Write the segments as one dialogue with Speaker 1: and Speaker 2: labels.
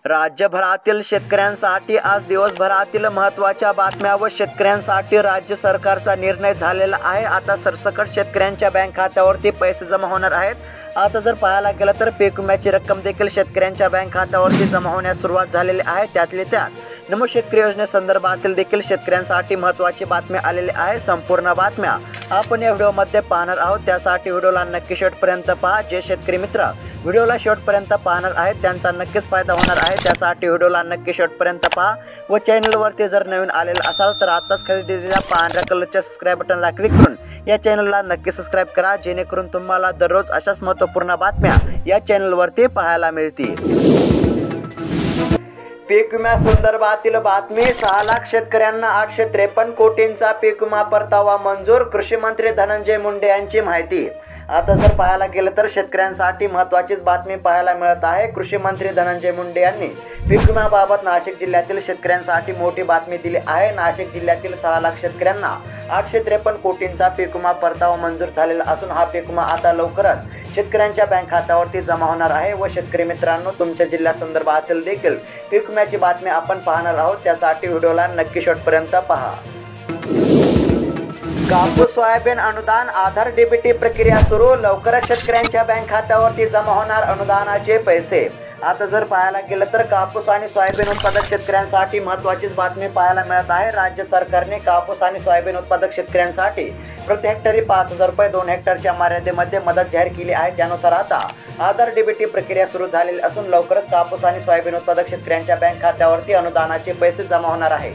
Speaker 1: राज्यभरातील शेतकऱ्यांसाठी आज दिवसभरातील महत्त्वाच्या बातम्या व शेतकऱ्यांसाठी राज्य सरकारचा निर्णय झालेला आहे। आता सरसकट शेतकऱ्यांच्या बँक खात्यावरती पैसे जमा होणार आहेत। आता जर पाहायला गेलं तर पीक विम्याची रक्कम देखील शेतकऱ्यांच्या बँक खात्यावरती जमा होण्यास सुरुवात झालेली आहे। त्यातले त्यात नमो शेतकरी योजनेसंदर्भातील देखील शेतकऱ्यांसाठी महत्त्वाची बातमी आलेली आहे। संपूर्ण बातम्या आपण या व्हिडिओमध्ये पाहणार आहोत, त्यासाठी व्हिडिओला नक्की शेवटपर्यंत पहा। जे शेतकरी मित्र व्हिडिओला शेवटपर्यंत पाहणार आहेत त्यांचा नक्कीच फायदा होणार आहे, त्यासाठी व्हिडिओला नक्की शेवटपर्यंत पहा व चॅनलवरती जर नवीन आलेला असाल तर आताच खाली दिलेल्या पांढऱ्या कलरच्या सबस्क्राइब बटनला क्लिक करून या चॅनलला नक्की सबस्क्राइब करा, जेणेकरून तुम्हाला दररोज अशाच महत्त्वपूर्ण बातम्या या चॅनलवरती पाहायला मिळतील। पीक विम्यासंदर्भातील बातमी। 6 लाख शेतकऱ्यांना 853 कोटींचा पीक विमा परतावा मंजूर, कृषी मंत्री धनंजय मुंडे यांची माहिती। आता जर पाहायला गेलं तर शेतकऱ्यांसाठी महत्त्वाचीच बातमी पाहायला मिळत आहे। कृषी मंत्री धनंजय मुंडे यांनी पीक विम्याबाबत नाशिक जिल्ह्यातील शेतकऱ्यांसाठी मोठी बातमी दिली आहे। नाशिक जिल्ह्यातील 6 लाख शेतकऱ्यांना 853 कोटींचा पीक विमा परतावा मंजूर झालेला असून हा पीक विमा आता लवकरच शेतकऱ्यांच्या बँक खात्यावरती जमा होणार आहे। व शेतकरी मित्रांनो, तुमच्या जिल्ह्यासंदर्भातील देखील पीक विम्याची बातमी आपण पाहणार आहोत, त्यासाठी व्हिडिओला नक्की शेवटपर्यंत पहा। कापूस सोयाबीन अनुदान आधार डीबीटी प्रक्रिया सुरू, लवकरच शेतकऱ्यांच्या बँक खात्यावरती जमा होणार अनुदानाचे पैसे। आता जर पाहायला गेलं तर कापूस आणि सोयाबीन उत्पादक शेतकऱ्यांसाठी महत्त्वाचीच बातमी पाहायला मिळत आहे। राज्य सरकारने कापूस आणि सोयाबीन उत्पादक शेतकऱ्यांसाठी प्रति हेक्टरी 5,000 रुपये 2 हेक्टरच्या मर्यादेमध्ये मदत जाहीर केली आहे। त्यानुसार आता आधार डीबीटी प्रक्रिया सुरू झालेली असून लवकरच कापूस आणि सोयाबीन उत्पादक शेतकऱ्यांच्या बँक खात्यावरती अनुदानाचे पैसे जमा होणार आहे।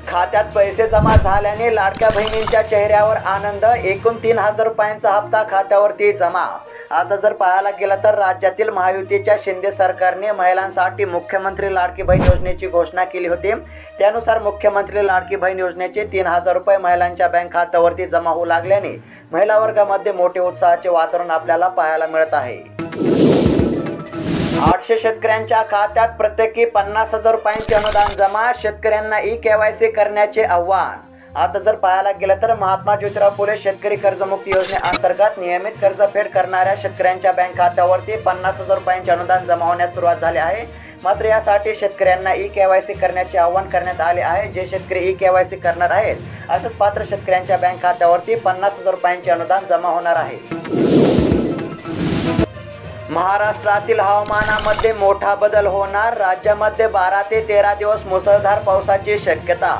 Speaker 1: खात्यात पैसे जमा झाल्याने लाडक्या बहिणींच्या चेहऱ्यावर आनंद, एकूण 3,000 रुपयांचा हप्ता खात्यावरती जमा। आता जर पाहायला गेलं तर राज्यातील महायुतीच्या शिंदे सरकारने महिलांसाठी मुख्यमंत्री लाडकी बहीण योजनेची घोषणा केली होती। त्यानुसार मुख्यमंत्री लाडकी बहीण योजनेचे 3,000 रुपये महिलांच्या बँक खात्यावरती जमा होऊ लागल्याने महिला वर्गामध्ये मोठे उत्साहाचे वातावरण आपल्याला पाहायला मिळत आहे। 800 शेतकऱ्यांच्या खात्यात प्रत्येकी 50,000 रुपयांचे अनुदान जमा, शेतकऱ्यांना ई-केवायसी करण्याचे आव्हान। आता जर पाहायला गेलं तर महात्मा ज्योतिराव फुले शेतकरी कर्जमुक्ती योजनेअंतर्गत नियमित कर्जफेड करणाऱ्या शेतकऱ्यांच्या बँक खात्यावरती 50,000 रुपयांचे अनुदान जमा होण्यास सुरुवात झाली आहे। मात्र यासाठी शेतकऱ्यांना ई-केवायसी करण्याचे आवाहन करण्यात आले आहे। जे शेतकरी ई-केवायसी करणार आहेत अशाच पात्र शेतकऱ्यांच्या बँक खात्यावरती 50,000 रुपयांचे अनुदान जमा होणार आहे। महाराष्ट्रातील हवामानामध्ये मोठा बदल होणार, राज्यामध्ये 12 ते 13 दिवस मुसळधार पावसाची शक्यता।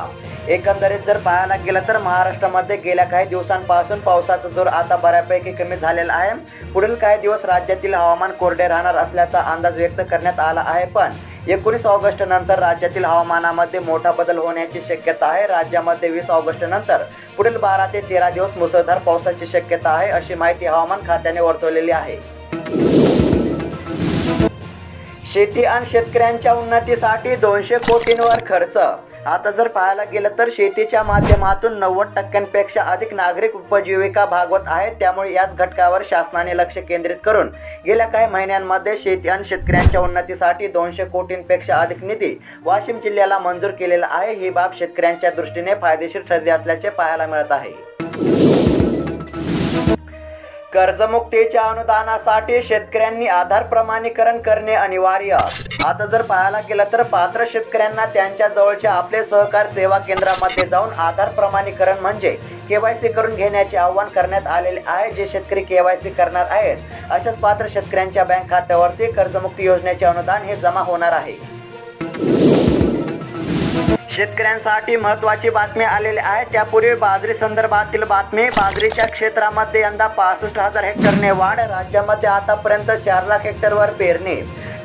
Speaker 1: एकंदरीत जर पाहायला गेलं तर महाराष्ट्रामध्ये गेल्या काही दिवसांपासून पावसाचा जोर आता बऱ्यापैकी कमी झालेला आहे। पुढील काही दिवस राज्यातील हवामान कोरडे राहणार असल्याचा अंदाज व्यक्त करण्यात आला आहे, पण 19 ऑगस्ट नंतर राज्यातील हवामानामध्ये मोठा बदल होण्याची शक्यता आहे। राज्यामध्ये 20 ऑगस्ट नंतर पुढील 12 ते 13 दिवस मुसळधार पावसाची शक्यता आहे, अशी माहिती हवामान खात्याने वर्तवलेली आहे। शेती आणि शेतकऱ्यांच्या उन्नतीसाठी 200 कोटींवर खर्च। आता जर पाहायला गेलं तर शेतीच्या माध्यमातून 90% अधिक नागरिक उपजीविका भागवत आहेत। त्यामुळे याच घटकावर शासनाने लक्ष केंद्रित करून गेल्या काही महिन्यांमध्ये शेती आणि शेतकऱ्यांच्या उन्नतीसाठी 200 कोटींपेक्षा अधिक निधी वाशिम जिल्ह्याला मंजूर केलेला आहे। ही बाब शेतकऱ्यांच्या दृष्टीने फायदेशीर ठरली असल्याचे पाहायला मिळत आहे। कर्जमुक्तीच्या अनुदानासाठी शेतकऱ्यांनी आधार प्रमाणीकरण करणे अनिवार्य। आता जर पाहायला गेलं तर पात्र शेतकऱ्यांना त्यांच्या जवळच्या आपले सहकार सेवा केंद्रामध्ये जाऊन आधार प्रमाणीकरण म्हणजे केवायसी करून घेण्याचे आवाहन करण्यात आलेले आहे। जे शेतकरी केवायसी करणार आहेत अशाच पात्र शेतकऱ्यांच्या बँक खात्यावरती कर्जमुक्ती योजनेचे अनुदान हे जमा होणार आहे। शेतकऱ्यांसाठी महत्त्वाची बातमी आलेली आहे। त्यापूर्वी बाजरी संदर्भातील बातमी। बाजरीच्या क्षेत्रामध्ये यंदा 65,000 हेक्टरने वाढ, राज्यामध्ये आतापर्यंत 4 लाख हेक्टरवर पेरणी।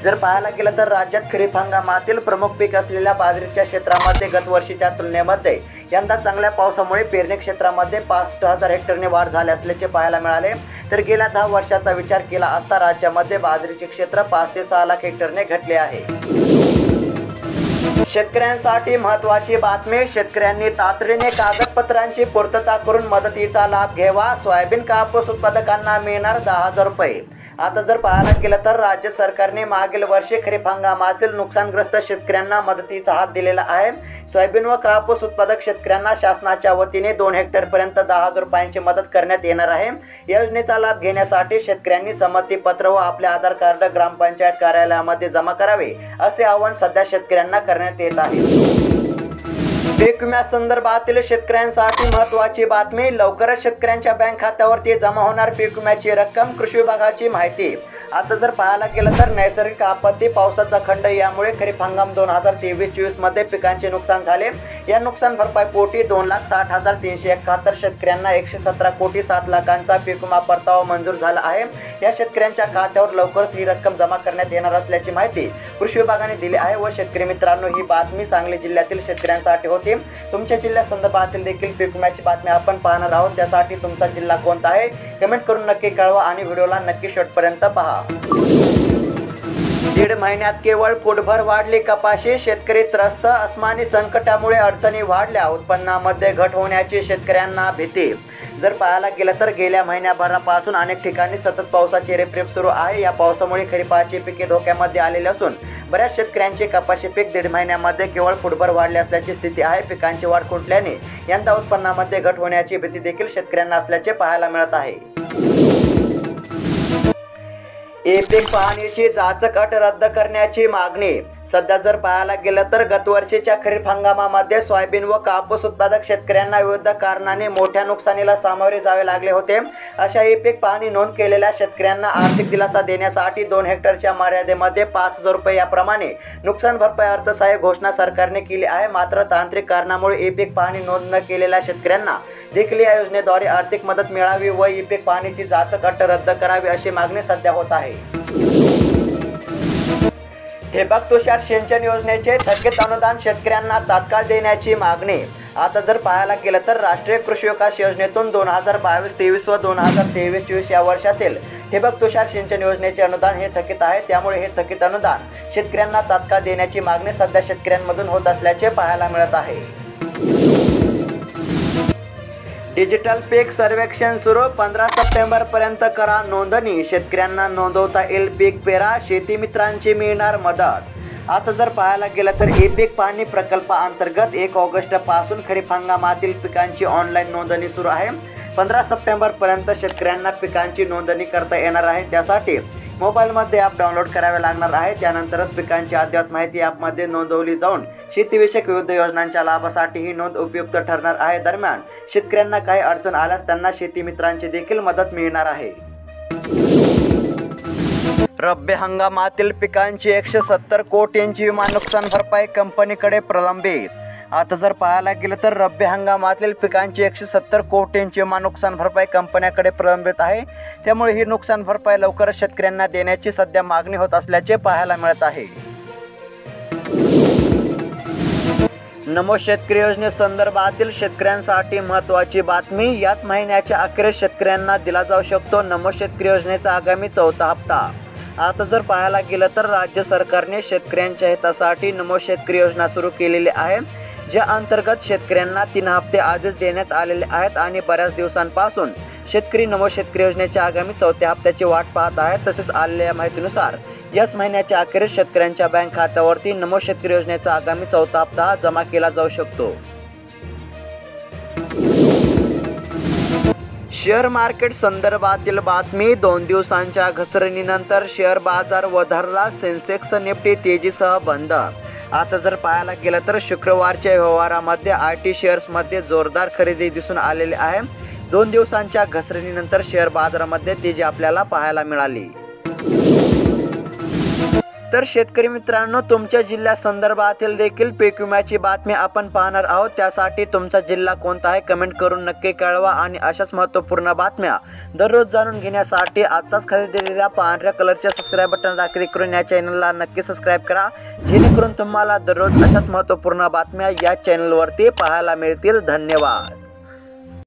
Speaker 1: जर पाहायला गेलं तर राज्यात खरीप हंगामातील प्रमुख पीक असलेल्या बाजरीच्या क्षेत्रामध्ये गतवर्षीच्या तुलनेमध्ये यंदा चांगल्या पावसामुळे पेरणी क्षेत्रामध्ये 65,000 हेक्टरने वाढ झाली असल्याचे पाहायला मिळाले। तर गेल्या 10 वर्षाचा विचार केला असता राज्यामध्ये बाजरीचे क्षेत्र 5 ते 6 लाख हेक्टरने घटले आहे। शेतकऱ्यांसाठी महत्त्वाची बातमी। शेतकऱ्यांनी तातडीने कागदपत्रांची पूर्तता करून मदतीचा लाभ घ्यावा, सोयाबीन कापूस उत्पादकांना मिळणार 10,000 रुपये। आता जर पाहायला गेलं तर राज्य सरकारने मागील वर्षी खरीप हंगामातील नुकसानग्रस्त शेतकऱ्यांना मदतीचा हात दिलेला आहे। सोयाबीन व कापूस उत्पादक शेतकऱ्यांना शासनाच्या वतीने 2 हेक्टरपर्यंत 10,000 रुपयांची मदत करण्यात येणार आहे। या योजनेचा लाभ घेण्यासाठी शेतकऱ्यांनी संमतीपत्र व आपले आधार कार्ड ग्रामपंचायत कार्यालयामध्ये जमा करावे, असे आवाहन सध्या शेतकऱ्यांना करण्यात येत आहे। पीक विम्यासंदर्भातील शेतकऱ्यांसाठी महत्त्वाची बातमी। लवकरच शेतकऱ्यांच्या बँक खात्यावरती जमा होणार पीक विम्याची रक्कम। कृषी विभागाची माहिती। आता जर पाहायला गेलं तर नैसर्गिक आपत्ती, पावसाचा खंड यामुळे खरीप हंगाम 2023-24 मध्ये पिकांचे नुकसान झाले। या नुकसान भरपाई पोटी 2,60,371 शेतकऱ्यांना 117 कोटी 7 लाखांचा पीक विमा परतावा मंजूर झाला आहे। या शेतकऱ्यांच्या खात्यावर लवकरच ही रक्कम जमा करण्यात येणार असल्याची माहिती कृषी विभागाने दिली आहे। व शेतकरी मित्रांनो, ही बातमी सांगली जिल्ह्यातील शेतकऱ्यांसाठी होती। तुमच्या जिल्ह्यासंदर्भातील देखील पीक विम्याची बातमी आपण पाहणार आहोत। त्यासाठी तुमचा जिल्हा कोणता आहे कमेंट करून नक्की कळवा आणि व्हिडिओला नक्की शेवटपर्यंत पहा। 1.5 महिन्यात केवळ फूटभर वाढली कपाशी, शेतकरी त्रस्त। अस्मानी संकटामुळे अडचणी वाढल्या, उत्पन्नामध्ये घट होण्याची शेतकऱ्यांना भीती। जर पाहायला गेलं तर गेल्या महिन्याभरापासून अनेक ठिकाणी सतत पावसाची रेपरेप सुरू आहे। या पावसामुळे खरीपाची पिके धोक्यामध्ये आलेली असून बऱ्याच शेतकऱ्यांचे कपाशी पीक 1.5 महिन्यामध्ये केवळ फूटभर वाढले असल्याची स्थिती आहे। पिकांची वाढ खुंटल्याने यंदा उत्पन्नामध्ये घट होण्याची भीती देखील शेतकऱ्यांना असल्याचे पाहायला मिळत आहे। पीक पाहणीची जाचक अट रद्द करण्याची मागणी। सध्या जर पाहायला गेलं तर गतवर्षीच्या खरीप हंगामामध्ये सोयाबीन व कापूस उत्पादक शेतकऱ्यांना विविध कारणाने मोठ्या नुकसानीला सामोरे जावे लागले होते। अशा पीक पाहणी नोंद केलेल्या शेतकऱ्यांना आर्थिक दिलासा देण्यासाठी 2 हेक्टरच्या मर्यादेमध्ये 5,000 रुपये याप्रमाणे नुकसान भरपाई अर्थसहाय्य घोषणा सरकारने केली आहे। मात्र तांत्रिक कारणामुळे पीक पाहणी नोंद न केलेल्या शेतकऱ्यांना देखील या योजनेद्वारे आर्थिक मदत मिळावी व पीक पाहणीची जाचक अट रद्द करावी, अशी मागणी सध्या होत आहे। ठिबक तुषार सिंचन योजनेचे थकीत अनुदान शेतकऱ्यांना तात्काळ देण्याची मागणी। आता जर पाहायला गेलं तर राष्ट्रीय कृषी विकास योजनेतून 2022-23 व 2023-24 या वर्षातील ठिबक तुषार सिंचन योजनेचे अनुदान हे थकीत आहे। त्यामुळे हे थकीत अनुदान शेतकऱ्यांना तात्काळ देण्याची मागणी सध्या शेतकऱ्यांमधून होत असल्याचे पाहायला मिळत आहे। डिजिटल पीक सर्वेक्षण सुरू, 15 सप्टेंबर पर्यंत करा नोंदणी। शेतकऱ्यांना नोंदवता येईल पीक पेरा, शेती मित्रांची मिळणार मदत। आता जर पाहायला गेलं तर पीक पाहणी प्रकल्पाअंतर्गत 1 ऑगस्ट पासून खरीप हंगामातील पिकांची ऑनलाईन नोंदणी सुरू आहे। 15 सप्टेंबर पर्यंत शेतकऱ्यांना पिकांची नोंदणी करता येणार आहे। त्यासाठी मोबाईलमध्ये ॲप डाउनलोड करावे लागणार आहे। त्यानंतरच पिकांची अद्ययावत माहिती ॲपमध्ये नोंदवली जाऊन शेतीविषयक विविध योजनांच्या लाभासाठी ही नोंद उपयुक्त ठरणार आहे। दरम्यान शेतकऱ्यांना काही अडचण आल्यास त्यांना शेती मित्रांची देखील मदत मिळणार आहे। रब्बी हंगामातील पिकांची 170 कोटींची विमा नुकसान भरपाई कंपनीकडे प्रलंबित। आता जर पाहायला गेलं तर रब्बी हंगामातील पिकांची 170 कोटींची विमा नुकसान भरपाई कंपन्याकडे प्रलंबित आहे। त्यामुळे ही नुकसान भरपाई लवकरच शेतकऱ्यांना देण्याची सध्या मागणी होत असल्याचे पाहायला मिळत आहे। नमो शेतकरी योजनेसंदर्भातील शेतकऱ्यांसाठी महत्त्वाची बातमी। याच महिन्याच्या अखेरीस शेतकऱ्यांना दिला जाऊ शकतो नमो शेतकरी योजनेचा आगामी 4था हप्ता। आता जर पाहायला गेलं तर राज्य सरकारने शेतकऱ्यांच्या हितासाठी नमो शेतकरी योजना सुरू केलेली आहे, ज्या अंतर्गत शेतकऱ्यांना 3 हप्ते आधीच देण्यात आलेले आहेत आणि बऱ्याच दिवसांपासून शेतकरी नमो शेतकरी योजनेच्या आगामी 4थ्या हप्त्याची वाट पाहत आहेत। तसेच आलेल्या माहितीनुसार याच महिन्याच्या अखेरीस शेतकऱ्यांच्या बँक खात्यावरती नमो शेतकरी योजनेचा आगामी 4था हप्ता जमा केला जाऊ शकतो। शेअर मार्केट संदर्भातील बातमी। 2 दिवसांच्या घसरणीनंतर शेअर बाजार वधारला, सेन्सेक्स निफ्टी तेजीसह बंद। आता जर पाहायला गेलं तर शुक्रवारच्या व्यवहारामध्ये IT शेअर्समध्ये जोरदार खरेदी दिसून आलेली आहे। 2 दिवसांच्या घसरणीनंतर शेअर बाजारामध्ये तेजी आपल्याला पाहायला मिळाली। तर शेतकरी मित्रांनो, तुमच्या जिल्ह्यासंदर्भातील देखील पीक विम्याची बातमी आपण पाहणार आहोत। त्यासाठी तुमचा जिल्हा कोणता आहे कमेंट करून नक्की कळवा आणि अशाच महत्त्वपूर्ण बातम्या दररोज जाणून घेण्यासाठी आताच खरेदीलेल्या पांढऱ्या कलरच्या सबस्क्राईब बटनला क्लिक करून या चॅनलला नक्की सबस्क्राईब करा, जेणेकरून तुम्हाला दररोज अशाच महत्त्वपूर्ण बातम्या या चॅनलवरती पाहायला मिळतील। धन्यवाद।